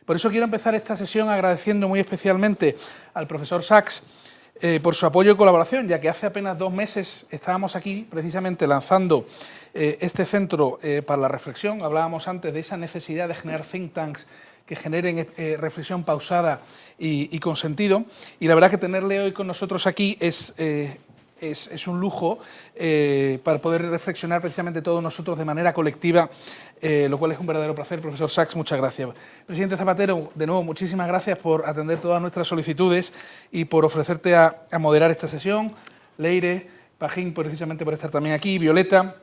Por eso quiero empezar esta sesión agradeciendo muy especialmente al profesor Sachs por su apoyo y colaboración, ya que hace apenas 2 meses estábamos aquí precisamente lanzando este centro para la reflexión. Hablábamos antes de esa necesidad de generar think tanks que generen reflexión pausada y con sentido. Y la verdad que tenerle hoy con nosotros aquí es un lujo para poder reflexionar precisamente todos nosotros de manera colectiva, lo cual es un verdadero placer. Profesor Sachs, muchas gracias. Presidente Zapatero, de nuevo, muchísimas gracias por atender todas nuestras solicitudes y por ofrecerte a moderar esta sesión. Leire, Pajín, precisamente por estar también aquí, Violeta,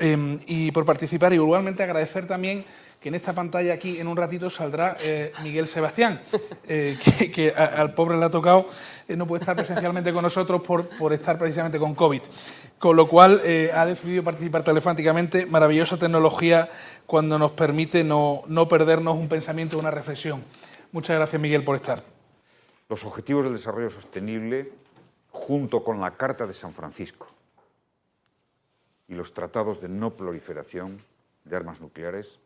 y por participar. Y igualmente agradecer también que en esta pantalla aquí en un ratito saldrá Miguel Sebastián, que al pobre le ha tocado no puede estar presencialmente con nosotros por estar precisamente con COVID. Con lo cual ha decidido participar telefónicamente. Maravillosa tecnología cuando nos permite no perdernos un pensamiento, una reflexión. Muchas gracias, Miguel, por estar. Los Objetivos del Desarrollo Sostenible, junto con la Carta de San Francisco y los tratados de no proliferación de armas nucleares,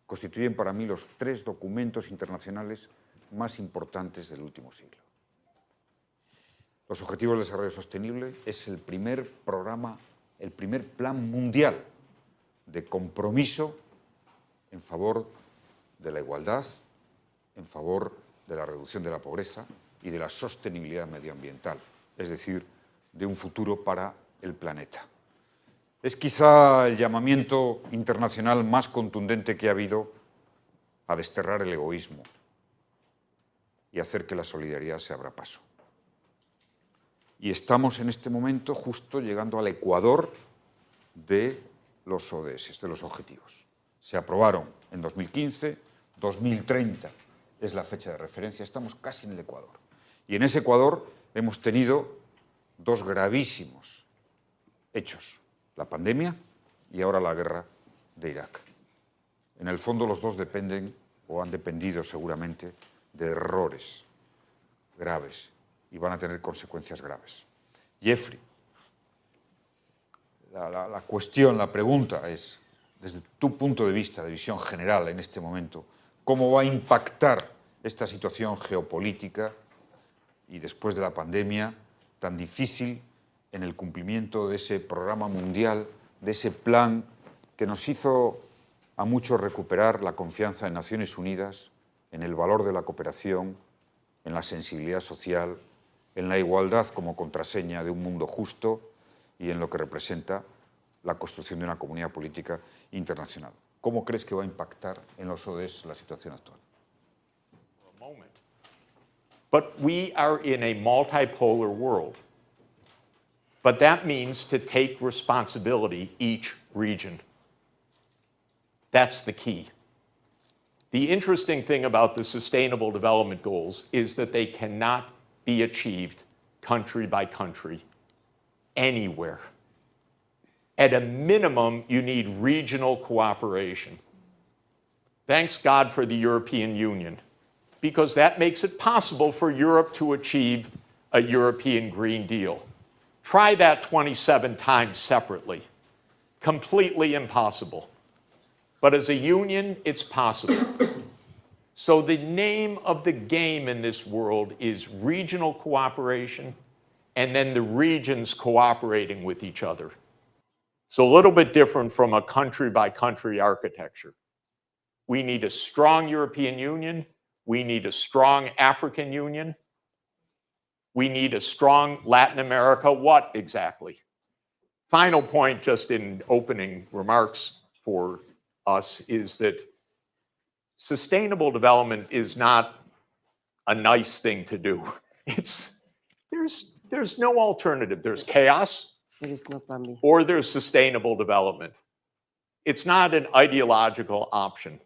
constituyen para mí los 3 documentos internacionales más importantes del último siglo. Los Objetivos de Desarrollo Sostenible es el primer programa, el primer plan mundial de compromiso en favor de la igualdad, en favor de la reducción de la pobreza y de la sostenibilidad medioambiental, es decir, de un futuro para el planeta. Es quizá el llamamiento internacional más contundente que ha habido a desterrar el egoísmo y hacer que la solidaridad se abra paso. Y estamos en este momento justo llegando al ecuador de los ODS, de los objetivos. Se aprobaron en 2015, 2030 es la fecha de referencia, estamos casi en el ecuador. Y en ese ecuador hemos tenido 2 gravísimos hechos: la pandemia y ahora la guerra de Irak. En el fondo los 2 dependen, o han dependido seguramente, de errores graves y van a tener consecuencias graves. Jeffrey, la cuestión, la pregunta es, desde tu punto de vista, de visión general en este momento, ¿cómo va a impactar esta situación geopolítica y después de la pandemia tan difícil en el cumplimiento de ese programa mundial, de ese plan que nos hizo a muchos recuperar la confianza en Naciones Unidas, en el valor de la cooperación, en la sensibilidad social, en la igualdad como contraseña de un mundo justo y en lo que representa la construcción de una comunidad política internacional? ¿Cómo crees que va a impactar en los ODS la situación actual? But we are in a multipolar world. But that means to take responsibility each region. That's the key. The interesting thing about the Sustainable Development Goals is that they cannot be achieved country by country, anywhere. At a minimum, you need regional cooperation. Thanks God for the European Union, because that makes it possible for Europe to achieve a European Green Deal. Try that 27 times separately. Completely impossible. But as a union, it's possible. So the name of the game in this world is regional cooperation, and then the regions cooperating with each other. It's a little bit different from a country-by-country architecture. We need a strong European Union. We need a strong African Union. We need a strong Latin America. What exactly? Final point, just in opening remarks for us, is that sustainable development is not a nice thing to do. There's no alternative. There's chaos, or there's sustainable development. It's not an ideological option.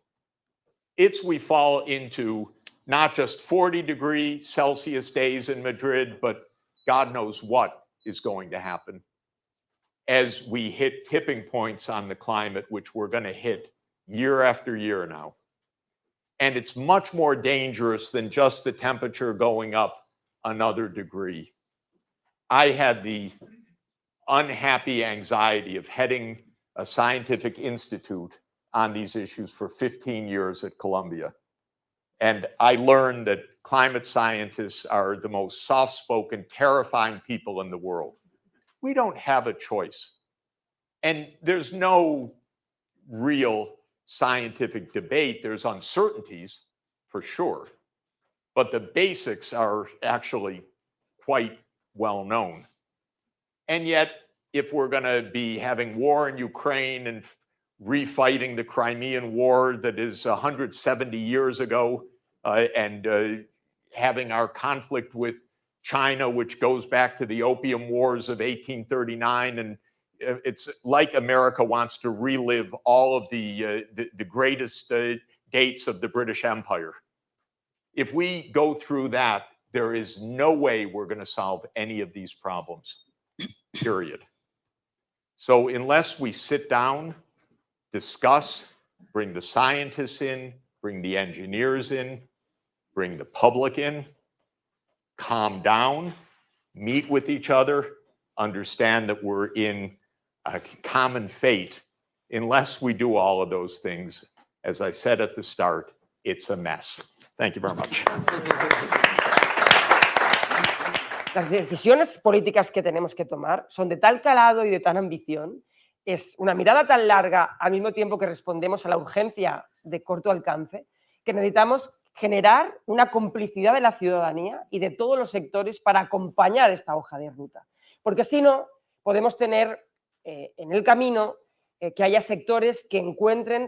We fall into not just 40-degree Celsius days in Madrid, but God knows what is going to happen as we hit tipping points on the climate, which we're going to hit year after year now. And it's much more dangerous than just the temperature going up another degree. I had the unhappy anxiety of heading a scientific institute on these issues for 15 years at Columbia. And I learned that climate scientists are the most soft-spoken, terrifying people in the world. We don't have a choice. And there's no real scientific debate. There's uncertainties, for sure. But the basics are actually quite well known. And yet, if we're going to be having war in Ukraine and refighting the Crimean War that is 170 years ago, and having our conflict with China, which goes back to the Opium Wars of 1839, and it's like America wants to relive all of the greatest dates of the British Empire. If we go through that, there is no way we're going to solve any of these problems, period. So unless we sit down, discuss, bring the scientists in, bring the engineers in, bring the public in, calm down, meet with each other, understand that we're in a common fate. Unless we do all of those things, as I said at the start, it's a mess. Thank you very much. Las decisiones políticas que tenemos que tomar son de tal calado y de tan ambición, es una mirada tan larga al mismo tiempo que respondemos a la urgencia de corto alcance, que necesitamos generar una complicidad de la ciudadanía y de todos los sectores para acompañar esta hoja de ruta. Porque si no, podemos tener en el camino que haya sectores que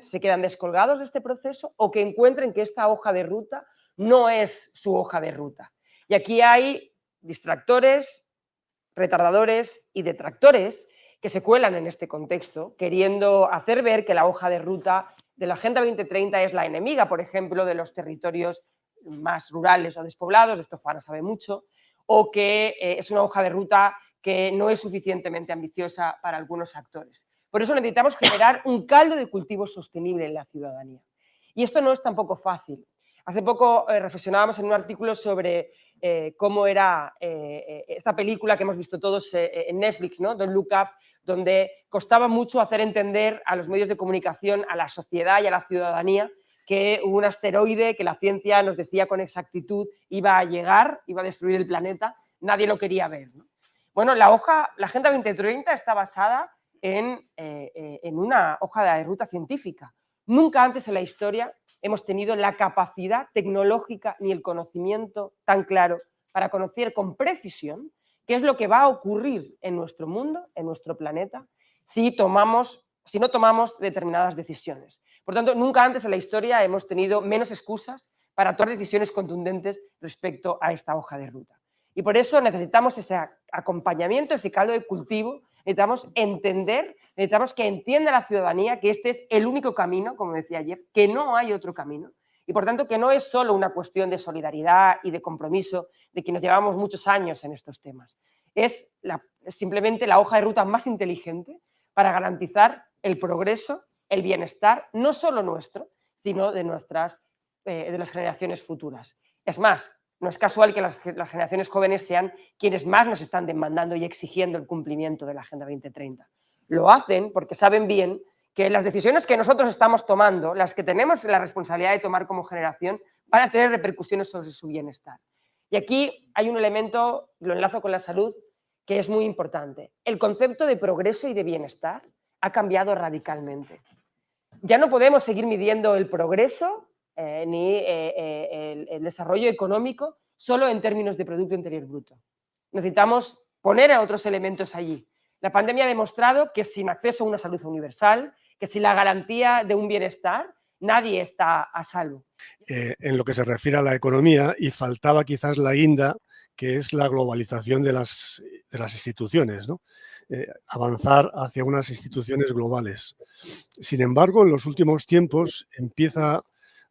se quedan descolgados de este proceso o que encuentren que esta hoja de ruta no es su hoja de ruta. Y aquí hay distractores, retardadores y detractores que se cuelan en este contexto, queriendo hacer ver que la hoja de ruta de la Agenda 2030 es la enemiga, por ejemplo, de los territorios más rurales o despoblados, esto Juana sabe mucho, o que es una hoja de ruta que no es suficientemente ambiciosa para algunos actores. Por eso necesitamos generar un caldo de cultivo sostenible en la ciudadanía. Y esto no es tampoco fácil. Hace poco reflexionábamos en un artículo sobre cómo era esta película que hemos visto todos en Netflix, ¿no? Don't Look Up, donde costaba mucho hacer entender a los medios de comunicación, a la sociedad y a la ciudadanía que hubo un asteroide que la ciencia nos decía con exactitud iba a llegar, iba a destruir el planeta, nadie lo quería ver, ¿no? Bueno, la Agenda 2030 está basada en una hoja de ruta científica. Nunca antes en la historia hemos tenido la capacidad tecnológica ni el conocimiento tan claro para conocer con precisión qué es lo que va a ocurrir en nuestro mundo, en nuestro planeta, si no tomamos determinadas decisiones. Por tanto, nunca antes en la historia hemos tenido menos excusas para tomar decisiones contundentes respecto a esta hoja de ruta. Y por eso necesitamos ese acompañamiento, ese caldo de cultivo, necesitamos necesitamos que entienda la ciudadanía que este es el único camino, como decía Jeff, que no hay otro camino. Y por tanto que no es solo una cuestión de solidaridad y de compromiso de quienes llevamos muchos años en estos temas. Es simplemente la hoja de ruta más inteligente para garantizar el progreso, el bienestar, no solo nuestro, sino de las generaciones futuras. Es más, no es casual que las generaciones jóvenes sean quienes más nos están demandando y exigiendo el cumplimiento de la Agenda 2030. Lo hacen porque saben bien que las decisiones que nosotros estamos tomando, las que tenemos la responsabilidad de tomar como generación, van a tener repercusiones sobre su bienestar. Y aquí hay un elemento, lo enlazo con la salud, que es muy importante. El concepto de progreso y de bienestar ha cambiado radicalmente. Ya no podemos seguir midiendo el progreso ni el desarrollo económico solo en términos de Producto Interior Bruto. Necesitamos poner a otros elementos allí. La pandemia ha demostrado que sin acceso a una salud universal, que sin la garantía de un bienestar, nadie está a salvo. En lo que se refiere a la economía, y faltaba quizás la guinda, que es la globalización de las instituciones, ¿no? Avanzar hacia unas instituciones globales. Sin embargo, en los últimos tiempos empieza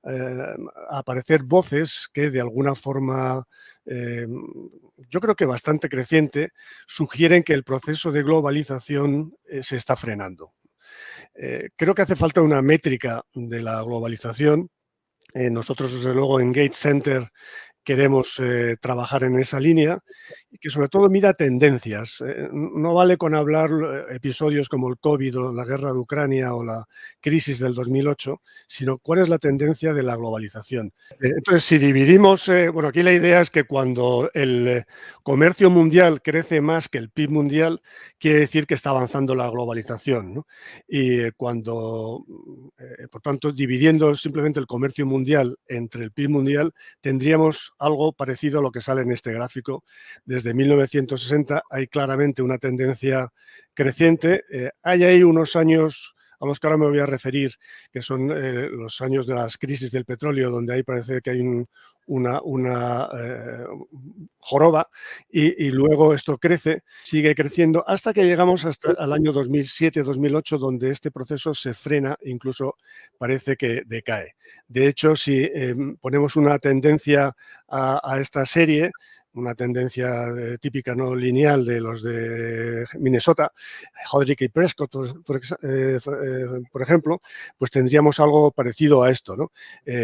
a aparecer voces que de alguna forma, yo creo que bastante creciente, sugieren que el proceso de globalización se está frenando. Creo que hace falta una métrica de la globalización. Nosotros, desde luego, en Gates Center queremos trabajar en esa línea y que sobre todo mida tendencias. No vale con hablar episodios como el COVID o la guerra de Ucrania o la crisis del 2008, sino cuál es la tendencia de la globalización. Entonces, si dividimos, bueno, aquí la idea es que cuando el comercio mundial crece más que el PIB mundial, quiere decir que está avanzando la globalización, ¿no? Y cuando, por tanto, dividiendo simplemente el comercio mundial entre el PIB mundial, tendríamos algo parecido a lo que sale en este gráfico. Desde 1960 hay claramente una tendencia creciente. Hay ahí unos años a los que ahora me voy a referir, que son los años de las crisis del petróleo, donde ahí parece que hay una joroba y luego esto crece, sigue creciendo hasta que llegamos hasta el año 2007-2008, donde este proceso se frena, incluso parece que decae. De hecho, si ponemos una tendencia a esta serie, una tendencia típica no lineal de los de Minnesota, Hodrick y Prescott, por ejemplo, pues tendríamos algo parecido a esto, ¿no?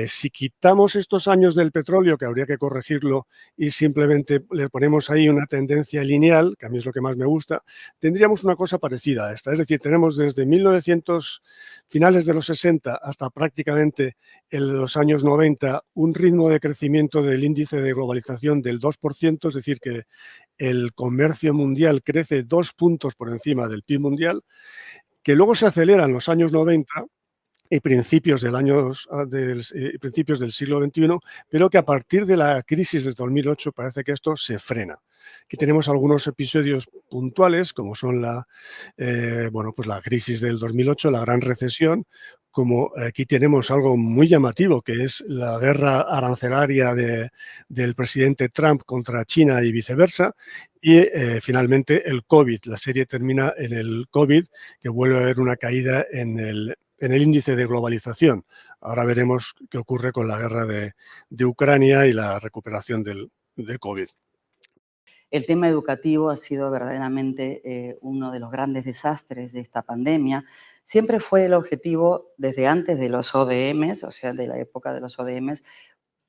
Si quitamos estos años del petróleo, que habría que corregirlo, y simplemente le ponemos ahí una tendencia lineal, que a mí es lo que más me gusta, tendríamos una cosa parecida a esta. Es decir, tenemos desde 1900, finales de los 60 hasta prácticamente en los años 90, un ritmo de crecimiento del índice de globalización del 2%, es decir, que el comercio mundial crece 2 puntos por encima del PIB mundial, que luego se acelera en los años 90 y principios del siglo XXI, pero que a partir de la crisis de 2008 parece que esto se frena. Aquí tenemos algunos episodios puntuales, como son la crisis del 2008, la gran recesión, como aquí tenemos algo muy llamativo, que es la guerra arancelaria del presidente Trump contra China y viceversa, y finalmente el COVID. La serie termina en el COVID, que vuelve a haber una caída en el índice de globalización. Ahora veremos qué ocurre con la guerra de Ucrania y la recuperación del COVID. El tema educativo ha sido verdaderamente uno de los grandes desastres de esta pandemia. Siempre fue el objetivo, desde antes de los ODMs, o sea, de la época de los ODMs,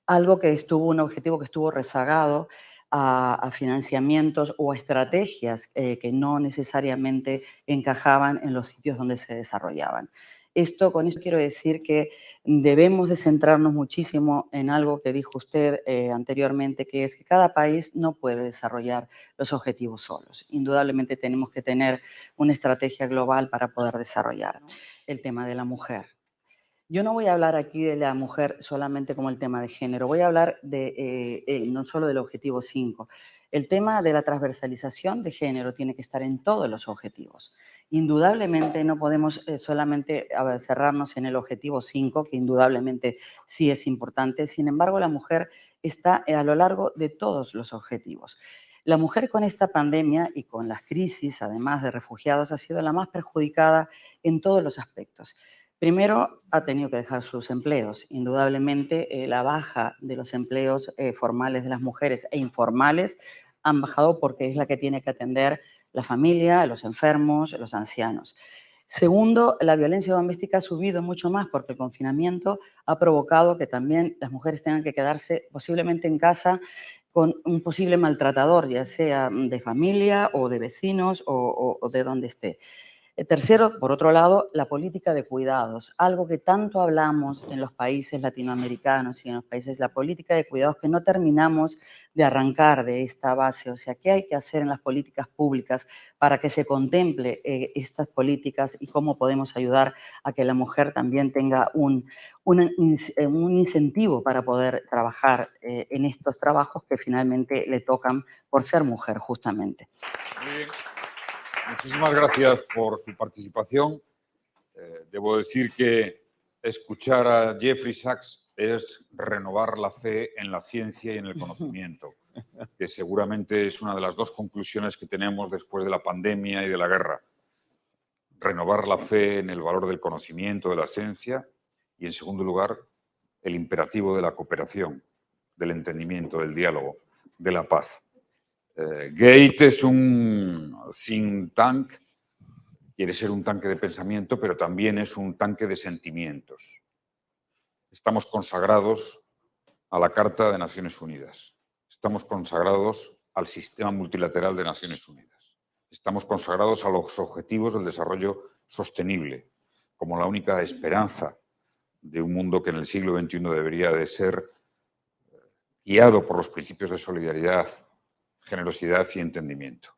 un objetivo que estuvo rezagado a financiamientos o estrategias que no necesariamente encajaban en los sitios donde se desarrollaban. Con esto quiero decir que debemos de centrarnos muchísimo en algo que dijo usted anteriormente, que es que cada país no puede desarrollar los objetivos solos. Indudablemente tenemos que tener una estrategia global para poder desarrollar, ¿no? El tema de la mujer. Yo no voy a hablar aquí de la mujer solamente como el tema de género, voy a hablar no solo del objetivo 5. El tema de la transversalización de género tiene que estar en todos los objetivos. Indudablemente no podemos solamente cerrarnos en el objetivo 5, que indudablemente sí es importante. Sin embargo, la mujer está a lo largo de todos los objetivos. La mujer con esta pandemia y con las crisis, además de refugiados, ha sido la más perjudicada en todos los aspectos. Primero, ha tenido que dejar sus empleos. Indudablemente, la baja de los empleos formales de las mujeres e informales han bajado porque es la que tiene que atender la familia, los enfermos, los ancianos. Segundo, la violencia doméstica ha subido mucho más porque el confinamiento ha provocado que también las mujeres tengan que quedarse posiblemente en casa con un posible maltratador, ya sea de familia o de vecinos o de donde esté. Tercero, por otro lado, la política de cuidados, algo que tanto hablamos en los países latinoamericanos y en los países, la política de cuidados que no terminamos de arrancar de esta base. O sea, ¿qué hay que hacer en las políticas públicas para que se contemple estas políticas y cómo podemos ayudar a que la mujer también tenga un incentivo para poder trabajar en estos trabajos que finalmente le tocan por ser mujer, justamente? Muy bien. Muchísimas gracias por su participación. Debo decir que escuchar a Jeffrey Sachs es renovar la fe en la ciencia y en el conocimiento, que seguramente es una de las dos conclusiones que tenemos después de la pandemia y de la guerra. Renovar la fe en el valor del conocimiento, de la ciencia, y en segundo lugar, el imperativo de la cooperación, del entendimiento, del diálogo, de la paz. Gate es un think tank, quiere ser un tanque de pensamiento, pero también es un tanque de sentimientos. Estamos consagrados a la Carta de Naciones Unidas. Estamos consagrados al sistema multilateral de Naciones Unidas. Estamos consagrados a los objetivos del desarrollo sostenible, como la única esperanza de un mundo que en el siglo XXI debería de ser guiado por los principios de solidaridad, generosidad y entendimiento.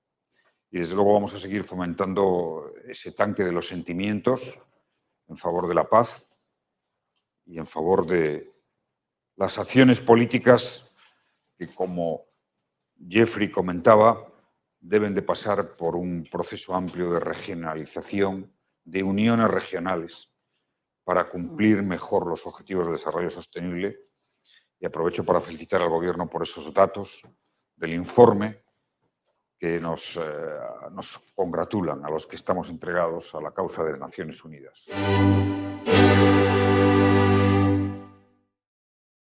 Y desde luego vamos a seguir fomentando ese tanque de los sentimientos en favor de la paz y en favor de las acciones políticas que, como Jeffrey comentaba, deben de pasar por un proceso amplio de regionalización, de uniones regionales, para cumplir mejor los objetivos de desarrollo sostenible. Y aprovecho para felicitar al Gobierno por esos datos del informe que nos congratulan a los que estamos entregados a la causa de Naciones Unidas.